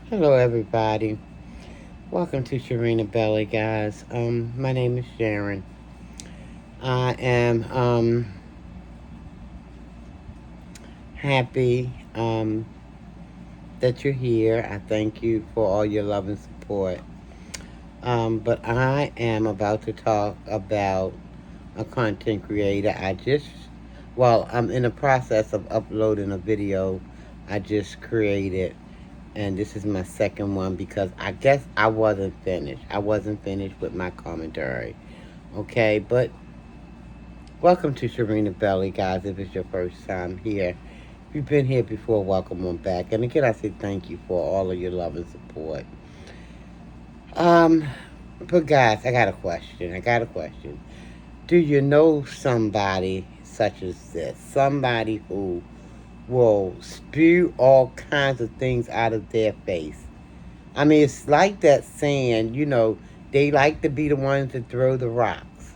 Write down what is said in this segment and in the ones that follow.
Hello, everybody. Welcome to Sharina Belly, guys. My name is Sharon. I am happy that you're here. I thank you for all your love and support. But I am about to talk about a content creator. I'm in the process of uploading a video I just created, and this is my second one because I guess I wasn't finished. I wasn't finished with my commentary. Okay, but welcome to Sharina Belly, guys. If it's your first time here, if you've been here before, welcome on back. And again, I say thank you for all of your love and support. Um, but guys, I got a question. Do you know somebody such as this? Somebody who will spew all kinds of things out of their face. I mean, it's like that saying, they like to be the ones that throw the rocks.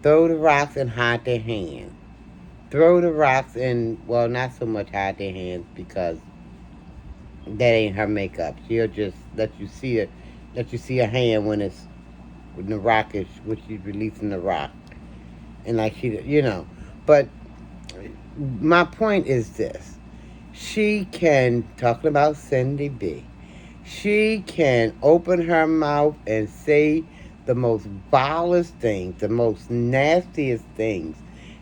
Throw the rocks and hide their hands. Throw the rocks and, well, not so much hide their hands because that ain't her makeup. She'll just let you see a hand when the rock is, when she's releasing the rock. And like but my point is this. She can, talking about Cindy B, she can open her mouth and say the most vilest things, the most nastiest things,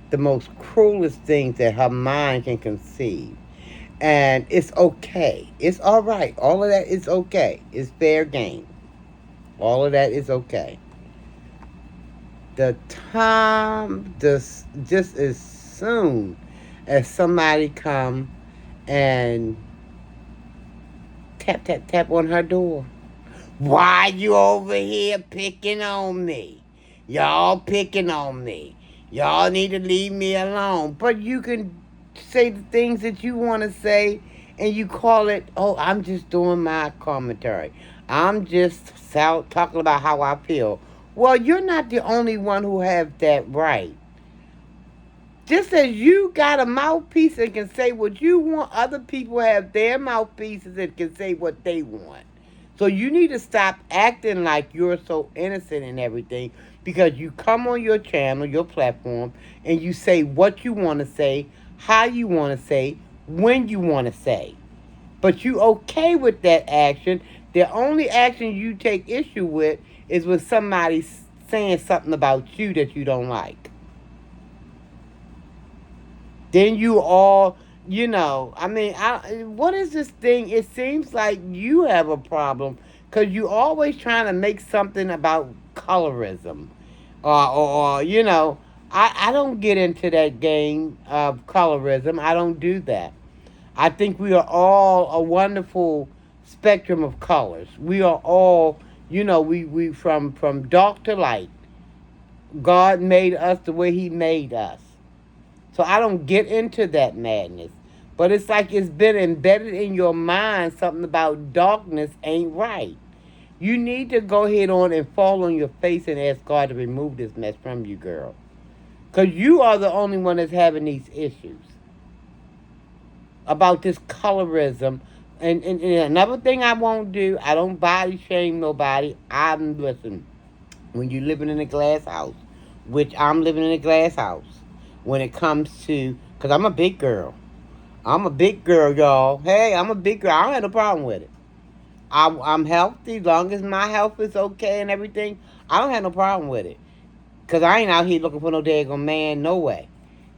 the most cruelest things that her mind can conceive. And it's okay. It's all right. All of that is okay. It's fair game. All of that is okay. The time, just as soon as somebody come and tap, tap, tap on her door. Why you over here picking on me? Y'all picking on me. Y'all need to leave me alone. But you can say the things that you want to say and you call it, oh, I'm just doing my commentary. I'm just talking about how I feel. Well, you're not the only one who have that right. Just as you got a mouthpiece and can say what you want, other people have their mouthpieces and can say what they want. So you need to stop acting like you're so innocent and everything because you come on your channel, your platform, and you say what you want to say, how you want to say, when you want to say. But you okay with that action. The only action you take issue with is with somebody saying something about you that you don't like. Then you all, what is this thing? It seems like you have a problem because you always trying to make something about colorism. I don't get into that game of colorism. I don't do that. I think we are all a wonderful spectrum of colors. We are all, we from dark to light. God made us the way He made us. So I don't get into that madness. But it's like it's been embedded in your mind something about darkness ain't right. You need to go ahead on and fall on your face and ask God to remove this mess from you, girl. Because you are the only one that's having these issues about this colorism. And another thing I won't do, I don't body shame nobody. Listen, when you're living in a glass house, which I'm living in a glass house, when it comes to, because I'm a big girl. I'm a big girl, y'all. Hey, I'm a big girl. I don't have no problem with it. I'm healthy, long as my health is okay and everything. I don't have no problem with it. Because I ain't out here looking for no daggone man, no way.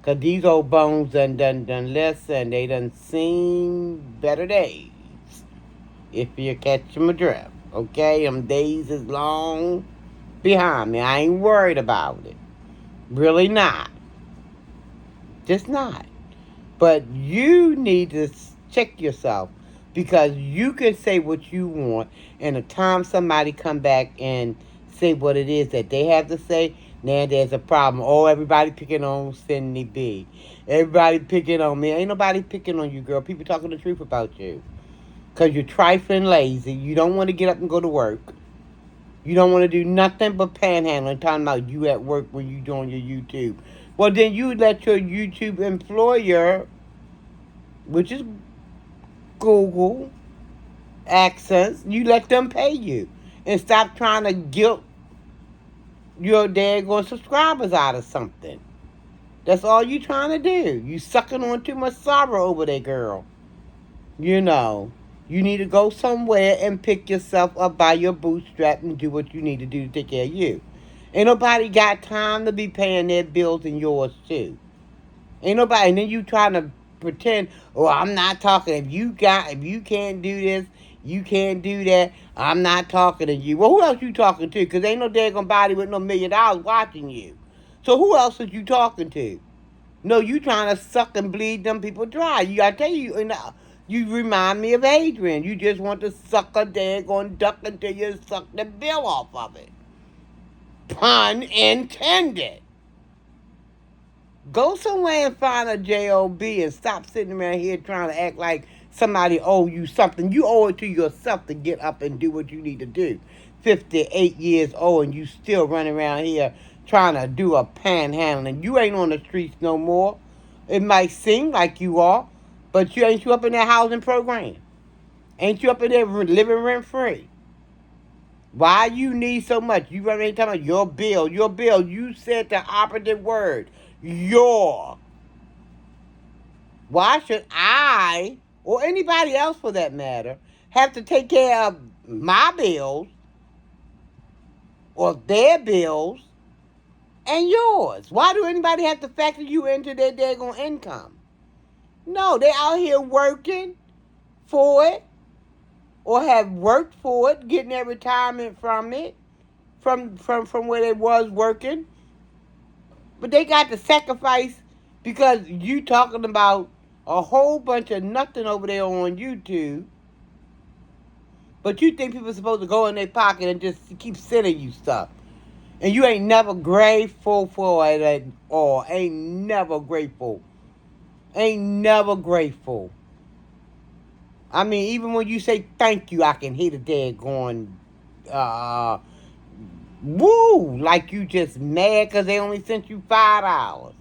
Because these old bones done listen, they done seen better days. If you catch my drift. Okay, them days is long behind me. I ain't worried about it. Really not. Just not. But you need to check yourself because you can say what you want, and the time somebody come back and say what it is that they have to say, now there's a problem. Oh, everybody picking on Cindy B. Everybody picking on me. Ain't nobody picking on you, girl. People talking the truth about you. Because you're trifling lazy. You don't want to get up and go to work. You don't want to do nothing but panhandling, talking about you at work when you doing your YouTube. Well, then you let your YouTube employer, which is Google, accents, you let them pay you. And stop trying to guilt your daggone subscribers out of something. That's all you trying to do. You sucking on too much sorrow over there, girl. You know, you need to go somewhere and pick yourself up by your bootstrap and do what you need to do to take care of you. Ain't nobody got time to be paying their bills and yours too. Ain't nobody, and then you trying to pretend, oh, I'm not talking. If you can't do this, you can't do that. I'm not talking to you. Well, who else you talking to? Because ain't no daggone body with no $1,000,000 watching you. So who else is you talking to? No, you trying to suck and bleed them people dry. I tell you, you remind me of Adrian. You just want to suck a daggone duck until you suck the bill off of it. Pun intended. Go somewhere and find a job and stop sitting around here trying to act like somebody owe you something. You owe it to yourself to get up and do what you need to do. 58 years old and you still running around here trying to do a panhandling. You ain't on the streets no more. It might seem like you are, but you up in that housing program. Ain't you up in there living rent free? Why you need so much? You running around talking about your bill. You said the operative word. Your. Why should I, or anybody else for that matter, have to take care of my bills or their bills and yours? Why do anybody have to factor you into their daggone income? No, they out here working for it or have worked for it, getting their retirement from it, from where they was working. But they got to sacrifice because you talking about a whole bunch of nothing over there on YouTube. But you think people are supposed to go in their pocket and just keep sending you stuff. And you ain't never grateful for it at all. Ain't never grateful. Ain't never grateful. I mean, even when you say thank you, I can hear the dad going, woo, like you just mad because they only sent you $5.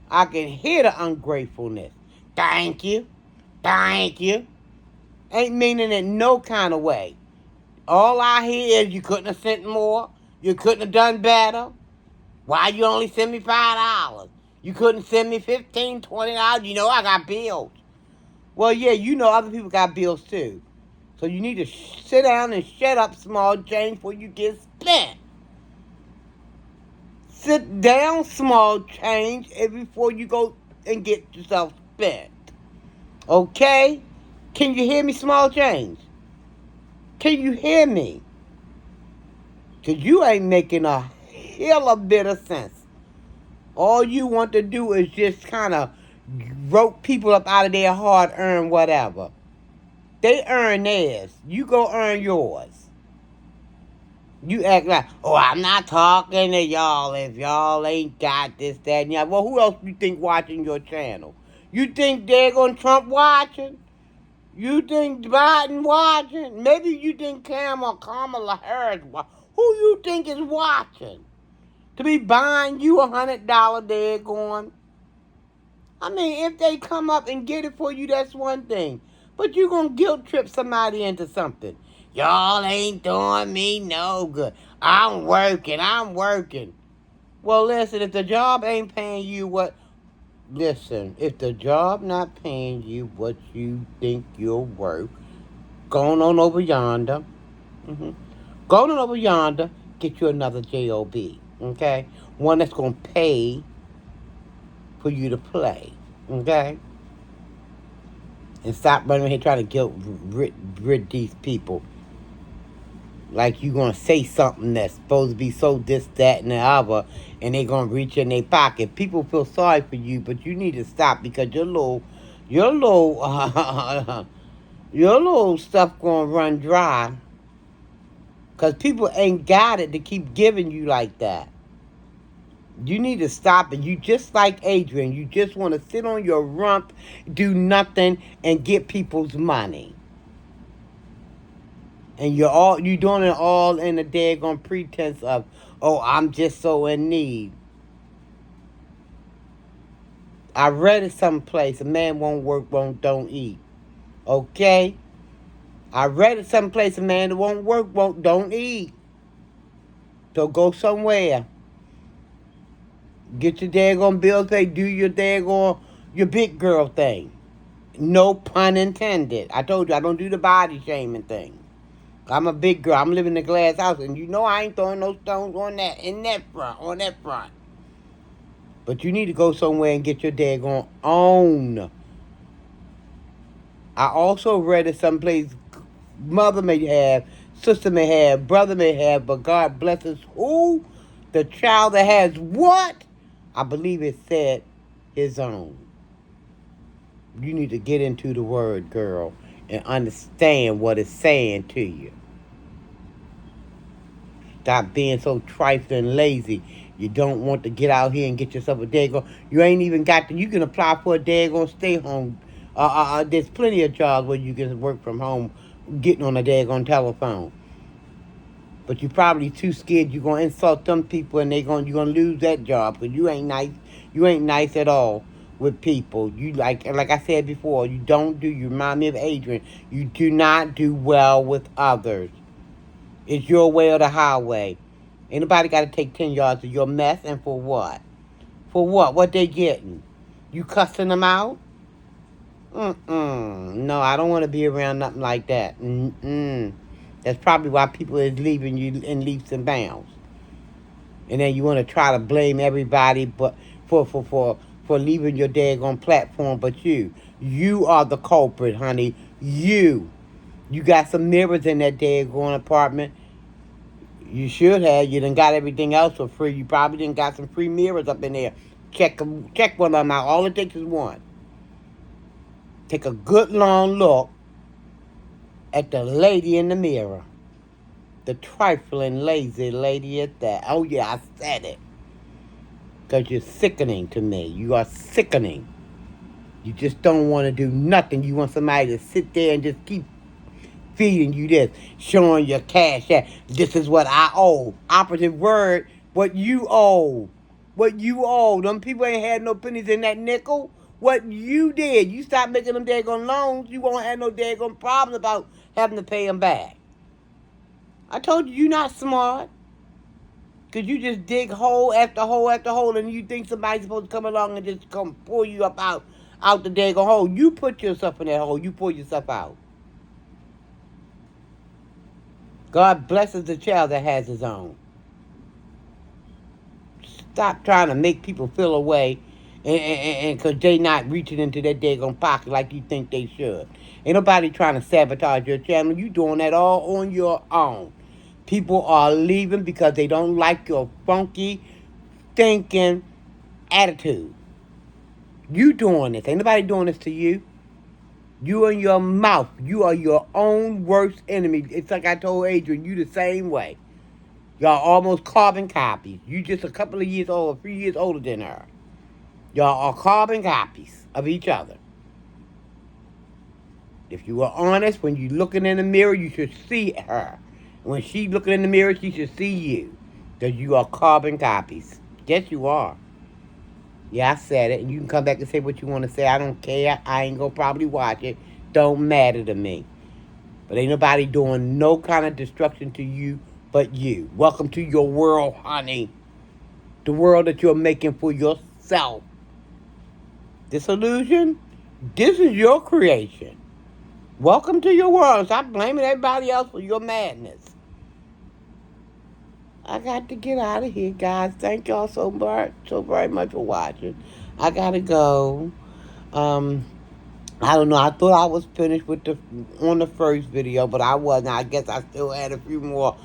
I can hear the ungratefulness. Thank you. Thank you. Ain't meaning it no kind of way. All I hear is you couldn't have sent more. You couldn't have done better. Why you only send me $5? You couldn't send me $15, $20. You know I got bills. Well, yeah, you know other people got bills too. So you need to sit down and shut up, small change, before you get spent. Sit down, small change, before you go and get yourself spent. Okay? Can you hear me, small change? Can you hear me? Because you ain't making a hell of a bit of sense. All you want to do is just kind of rope people up out of their hard-earned whatever. They earn theirs. You go earn yours. You act like, oh, I'm not talking to y'all if y'all ain't got this, that, and that. Well, who else you think watching your channel? You think they're going to Trump watching? You think Biden watching? Maybe you think Kamala Harris watching. Who you think is watching? To be buying you $100 daggone? I mean, if they come up and get it for you, that's one thing. But you going to guilt trip somebody into something. Y'all ain't doing me no good. I'm working. Well, listen, if the job ain't paying you what... Listen, if the job not paying you what you think you're worth, go on over yonder. Mm-hmm. Go on over yonder, get you another job, okay? One that's going to pay for you to play, okay? And stop running here trying to guilt rid these people. Like you going to say something that's supposed to be so this, that, and the other, and they going to reach in their pocket. People feel sorry for you, but you need to stop because your little your little stuff going to run dry because people ain't got it to keep giving you like that. You need to stop it. You just like Adrian. You just want to sit on your rump, do nothing, and get people's money. And you doing it all in a daggone pretense of, oh, I'm just so in need. I read it someplace. A man won't work, don't eat. Okay? I read it someplace, a man that won't work, don't eat. So go somewhere. Get your daggone bills paid. Do your daggone, your big girl thing. No pun intended. I told you I don't do the body shaming thing. I'm a big girl. I'm living in a glass house, and you know I ain't throwing no stones on that front. But you need to go somewhere and get your daggone own. I also read it someplace mother may have, sister may have, brother may have, but God blesses who? The child that has what? I believe it said his own. You need to get into the word, girl, and understand what it's saying to you. Stop being so trifling and lazy. You don't want to get out here and get yourself a daggone. You ain't even got to. You can apply for a daggone stay home. There's plenty of jobs where you can work from home, getting on a daggone telephone. But you're probably too scared. You're gonna insult them people, and you're gonna lose that job because you ain't nice. You ain't nice at all with people. You like I said before. You don't do. You remind me of Adrian. You do not do well with others. It's your way or the highway. Anybody got to take 10 yards of your mess, and for what? For what? What they getting? You cussing them out? No, I don't want to be around nothing like that. That's probably why people is leaving you in leaps and bounds. And then you want to try to blame everybody but for leaving your daggone platform, but you are the culprit, honey. You got some mirrors in that daggone apartment. You should have. You done got everything else for free. You probably done got some free mirrors up in there. Check one of them out. All it takes is one. Take a good long look at the lady in the mirror. The trifling, lazy lady at that. Oh, yeah, I said it. Because you're sickening to me. You are sickening. You just don't want to do nothing. You want somebody to sit there and just keep feeding you this, showing your cash that this is what I owe. Opposite word, what you owe. What you owe. Them people ain't had no pennies in that nickel. What you did. You stop making them daggone loans, you won't have no daggone problem about having to pay them back. I told you, you're not smart. Because you just dig hole after hole after hole, and you think somebody's supposed to come along and just come pull you up out the daggone hole. You put yourself in that hole. You pull yourself out. God blesses the child that has his own. Stop trying to make people feel away and because they not reaching into their daggone pocket like you think they should. Ain't nobody trying to sabotage your channel. You doing that all on your own. People are leaving because they don't like your funky thinking attitude. You doing this. Ain't nobody doing this to you. You and your mouth. You are your own worst enemy. It's like I told Adrian, you the same way. Y'all almost carbon copies. You just a couple of years old, 3 years older than her. Y'all are carbon copies of each other. If you are honest, when you looking in the mirror, you should see her. When she looking in the mirror, she should see you. Because you are carbon copies. Yes, you are. Yeah, I said it, and you can come back and say what you want to say. I don't care. I ain't going to probably watch it. Don't matter to me. But ain't nobody doing no kind of destruction to you but you. Welcome to your world, honey. The world that you're making for yourself. This illusion, this is your creation. Welcome to your world. Stop blaming everybody else for your madness. I got to get out of here, guys. Thank y'all so very much for watching. I gotta go. I don't know. I thought I was finished on the first video, but I wasn't. I guess I still had a few more.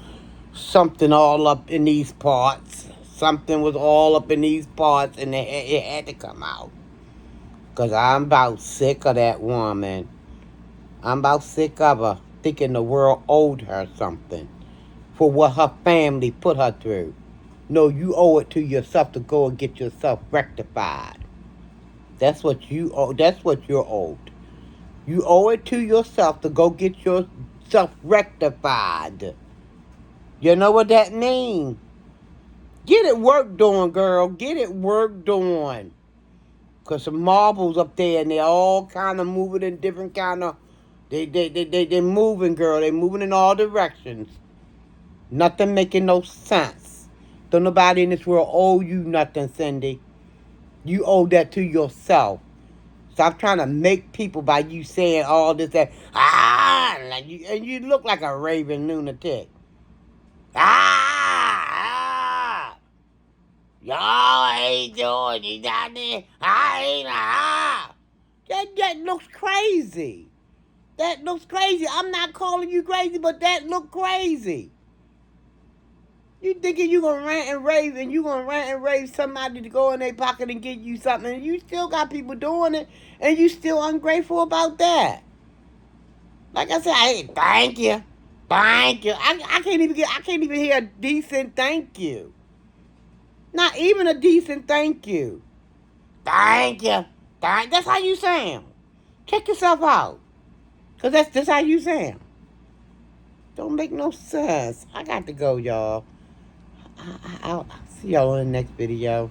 Something all up in these parts. Something was all up in these parts, and it had to come out. Because I'm about sick of that woman. I'm about sick of her thinking the world owed her something for what her family put her through. No, you owe it to yourself to go and get yourself rectified. That's what you owe. That's what you're owed. You owe it to yourself to go get yourself rectified. You know what that means? Get it work done, girl. Get it work done. Because some marbles up there, and they're all kind of moving in different kind of They're moving, girl. They're moving in all directions. Nothing making no sense. Don't nobody in this world owe you nothing, Cindy. You owe that to yourself. Stop trying to make people by you saying all this that and you look like a raving lunatic. Ah, y'all ain't doing it down there. I ain't That looks crazy. That looks crazy. I'm not calling you crazy, but that look crazy. You thinking you gonna rant and rave and you gonna rant and rave somebody to go in their pocket and give you something, and you still got people doing it, and you still ungrateful about that. Like I said, thank you, thank you. I can't even hear a decent thank you. Not even a decent thank you. Thank you. That's how you sound. Check yourself out, cause that's how you sound. Don't make no sense. I got to go, y'all. I'll see y'all in the next video.